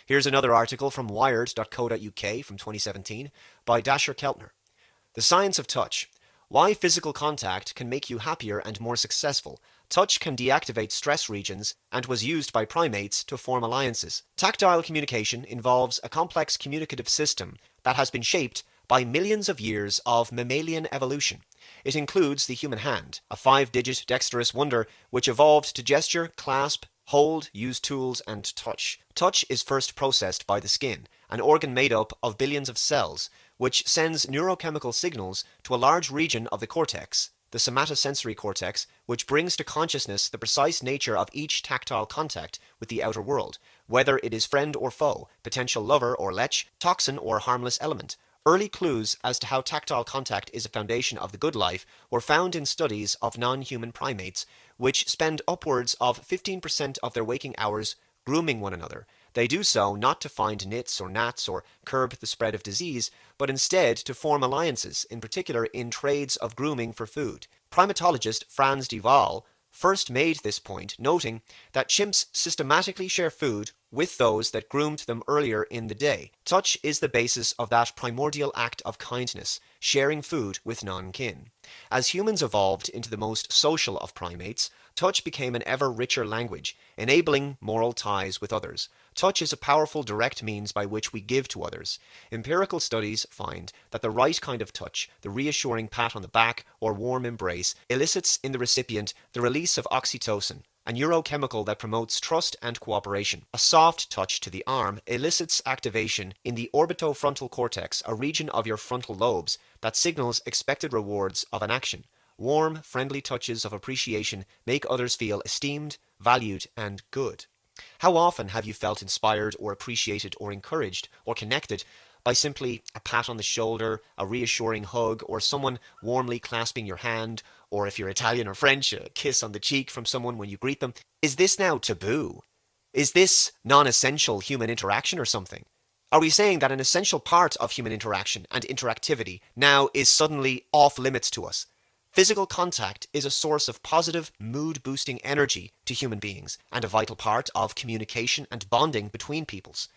Here's another article from wired.co.uk from 2017 by Dasher Keltner. The Science of Touch. Why physical contact can make you happier and more successful. Touch can deactivate stress regions and was used by primates to form alliances. Tactile communication involves a complex communicative system that has been shaped by millions of years of mammalian evolution. It includes the human hand, a 5-digit dexterous wonder which evolved to gesture, clasp, hold, use tools, and touch. Touch is first processed by the skin, an organ made up of billions of cells, which sends neurochemical signals to a large region of the cortex, the somatosensory cortex, which brings to consciousness the precise nature of each tactile contact with the outer world, whether it is friend or foe, potential lover or lech, toxin or harmless element. Early clues as to how tactile contact is a foundation of the good life were found in studies of non-human primates, which spend upwards of 15% of their waking hours grooming one another. They do so not to find nits or gnats or curb the spread of disease, but instead to form alliances, in particular in trades of grooming for food. Primatologist Franz de Waal first made this point, noting that chimps systematically share food with those that groomed them earlier in the day. Touch is the basis of that primordial act of kindness, sharing food with non-kin. As humans evolved into the most social of primates, touch became an ever richer language, enabling moral ties with others. Touch is a powerful direct means by which we give to others. Empirical studies find that the right kind of touch, the reassuring pat on the back or warm embrace, elicits in the recipient the release of oxytocin, a neurochemical that promotes trust and cooperation. A soft touch to the arm elicits activation in the orbitofrontal cortex, a region of your frontal lobes that signals expected rewards of an action. Warm, friendly touches of appreciation make others feel esteemed, valued, and good. How often have you felt inspired or appreciated or encouraged or connected by simply a pat on the shoulder, a reassuring hug, or someone warmly clasping your hand, or if you're Italian or French, a kiss on the cheek from someone when you greet them? Is this now taboo? Is this non-essential human interaction or something? Are we saying that an essential part of human interaction and interactivity now is suddenly off limits to us? Physical contact is a source of positive, mood-boosting energy to human beings and a vital part of communication and bonding between peoples.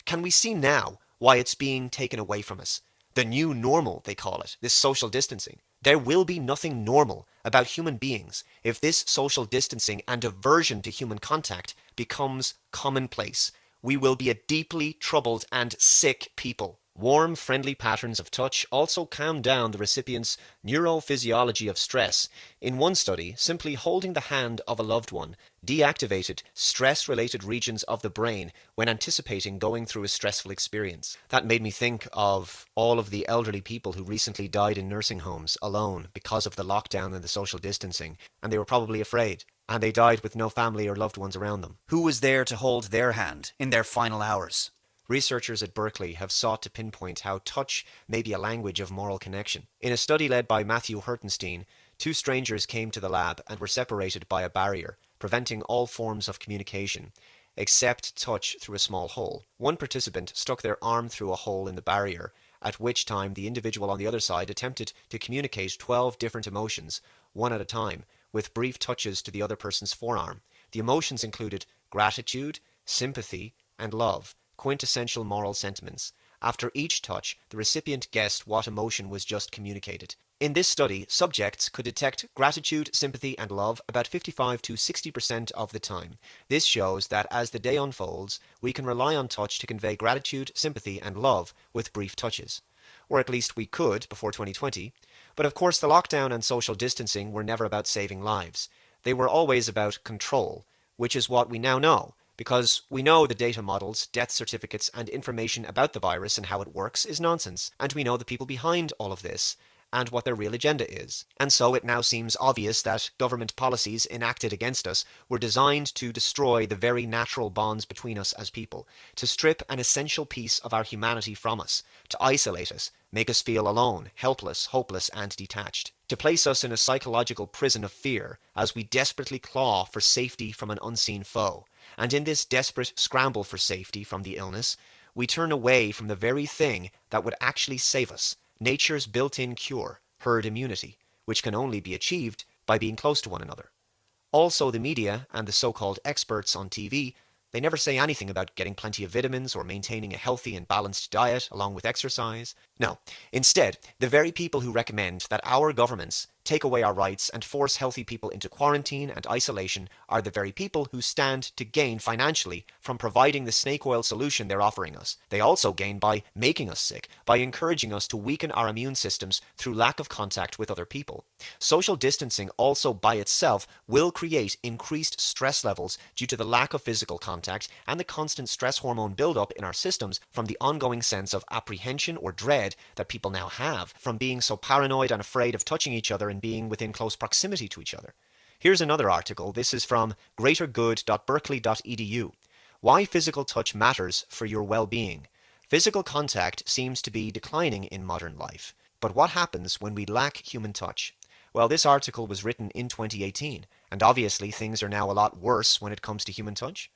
Can we see now why it's being taken away from us? The new normal, they call it, this social distancing. There will be nothing normal about human beings if this social distancing and aversion to human contact becomes commonplace. We will be a deeply troubled and sick people. Warm, friendly patterns of touch also calm down the recipient's neurophysiology of stress. In one study, simply holding the hand of a loved one deactivated stress-related regions of the brain when anticipating going through a stressful experience. That made me think of all of the elderly people who recently died in nursing homes alone because of the lockdown and the social distancing, and they were probably afraid. And they died with no family or loved ones around them. Who was there to hold their hand in their final hours? Researchers at Berkeley have sought to pinpoint how touch may be a language of moral connection. In a study led by Matthew Hertenstein, 2 strangers came to the lab and were separated by a barrier, preventing all forms of communication, except touch through a small hole. One participant stuck their arm through a hole in the barrier, at which time the individual on the other side attempted to communicate 12 different emotions, one at a time, with brief touches to the other person's forearm. The emotions included gratitude, sympathy, and love, quintessential moral sentiments. After each touch, the recipient guessed what emotion was just communicated. In this study, subjects could detect gratitude, sympathy, and love about 55 to 60% of the time. This shows that as the day unfolds, we can rely on touch to convey gratitude, sympathy, and love with brief touches. Or at least we could before 2020. But of course, the lockdown and social distancing were never about saving lives. They were always about control, which is what we now know. Because we know the data models, death certificates, and information about the virus and how it works is nonsense, and we know the people behind all of this, and what their real agenda is. And so it now seems obvious that government policies enacted against us were designed to destroy the very natural bonds between us as people, to strip an essential piece of our humanity from us, to isolate us, make us feel alone, helpless, hopeless, and detached, to place us in a psychological prison of fear as we desperately claw for safety from an unseen foe. And in this desperate scramble for safety from the illness, we turn away from the very thing that would actually save us, nature's built-in cure, herd immunity, which can only be achieved by being close to one another. Also, the media and the so-called experts on TV They never say anything about getting plenty of vitamins or maintaining a healthy and balanced diet along with exercise. No, instead, the very people who recommend that our governments take away our rights and force healthy people into quarantine and isolation are the very people who stand to gain financially from providing the snake oil solution they're offering us. They also gain by making us sick, by encouraging us to weaken our immune systems through lack of contact with other people. Social distancing also by itself will create increased stress levels due to the lack of physical contact and the constant stress hormone buildup in our systems from the ongoing sense of apprehension or dread that people now have from being so paranoid and afraid of touching each other and being within close proximity to each other. Here's another article. This is from greatergood.berkeley.edu. Why physical touch matters for your well-being. Physical contact seems to be declining in modern life. But what happens when we lack human touch? Well, this article was written in 2018, and obviously things are now a lot worse when it comes to human touch.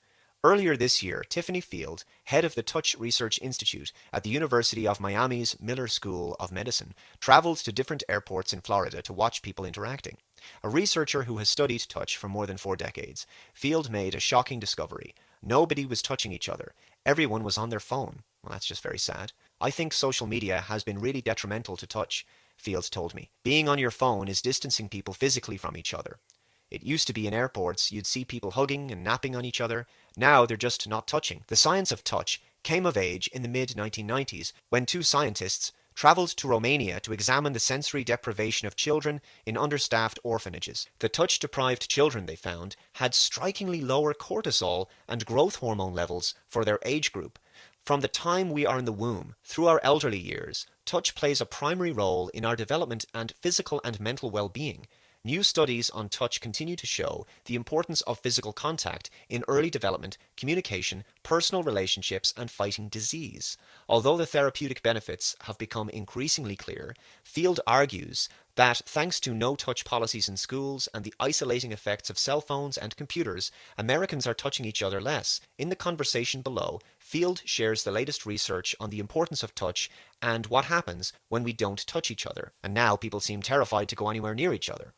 Earlier this year, Tiffany Field, head of the Touch Research Institute at the University of Miami's Miller School of Medicine, traveled to different airports in Florida to watch people interacting. A researcher who has studied touch for more than 4 decades, Field made a shocking discovery. Nobody was touching each other. Everyone was on their phone. Well, that's just very sad. I think social media has been really detrimental to touch, Field told me. Being on your phone is distancing people physically from each other. It used to be in airports, you'd see people hugging and napping on each other. Now they're just not touching. The science of touch came of age in the mid-1990s when 2 scientists traveled to Romania to examine the sensory deprivation of children in understaffed orphanages. The touch-deprived children, they found, had strikingly lower cortisol and growth hormone levels for their age group. From the time we are in the womb through our elderly years, touch plays a primary role in our development and physical and mental well-being. New studies on touch continue to show the importance of physical contact in early development, communication, personal relationships, and fighting disease. Although the therapeutic benefits have become increasingly clear, Field argues that thanks to no-touch policies in schools and the isolating effects of cell phones and computers, Americans are touching each other less. In the conversation below, Field shares the latest research on the importance of touch and what happens when we don't touch each other. And now people seem terrified to go anywhere near each other.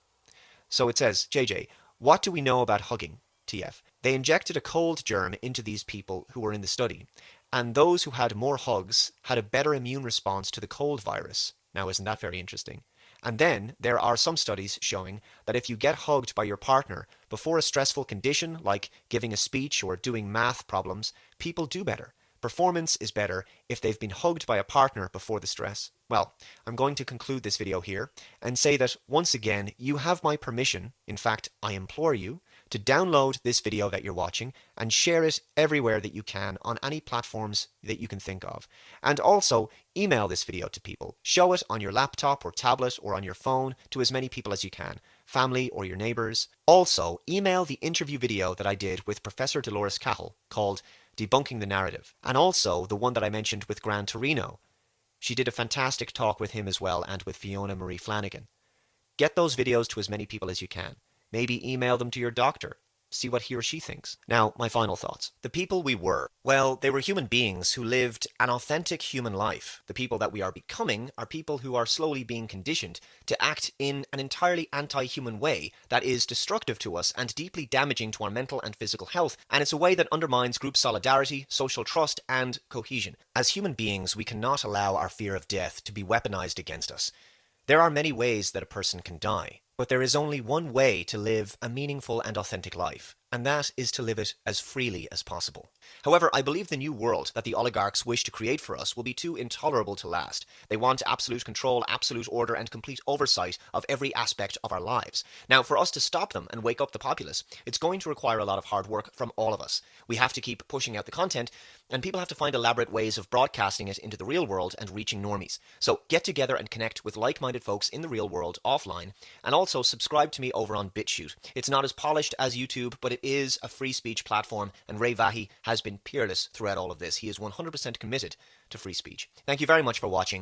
So it says, JJ, what do we know about hugging? TF. They injected a cold germ into these people who were in the study, and those who had more hugs had a better immune response to the cold virus. Now, isn't that very interesting? And then there are some studies showing that if you get hugged by your partner before a stressful condition like giving a speech or doing math problems, people do better. Performance is better if they've been hugged by a partner before the stress. Well, I'm going to conclude this video here and say that once again, you have my permission, in fact, I implore you, to download this video that you're watching and share it everywhere that you can on any platforms that you can think of. And also, email this video to people. Show it on your laptop or tablet or on your phone to as many people as you can, family or your neighbors. Also, email the interview video that I did with Professor Dolores Cahill called Debunking the Narrative, and also the one that I mentioned with Gran Torino. She did a fantastic talk with him as well, and with Fiona Marie Flanagan. Get those videos to as many people as you can. Maybe email them to your doctor. See what he or she thinks. Now, my final thoughts. The people we were, well, they were human beings who lived an authentic human life. The people that we are becoming are people who are slowly being conditioned to act in an entirely anti-human way that is destructive to us and deeply damaging to our mental and physical health, and it's a way that undermines group solidarity, social trust, and cohesion. As human beings, we cannot allow our fear of death to be weaponized against us. There are many ways that a person can die, but there is only one way to live a meaningful and authentic life, and that is to live it as freely as possible. However, I believe the new world that the oligarchs wish to create for us will be too intolerable to last. They want absolute control, absolute order, and complete oversight of every aspect of our lives. Now, for us to stop them and wake up the populace, it's going to require a lot of hard work from all of us. We have to keep pushing out the content, and people have to find elaborate ways of broadcasting it into the real world and reaching normies. So get together and connect with like-minded folks in the real world offline, and also subscribe to me over on BitChute. It's not as polished as YouTube, but it is a free speech platform, and Ray Vahi has been peerless throughout all of this. He is 100% committed to free speech. Thank you very much for watching.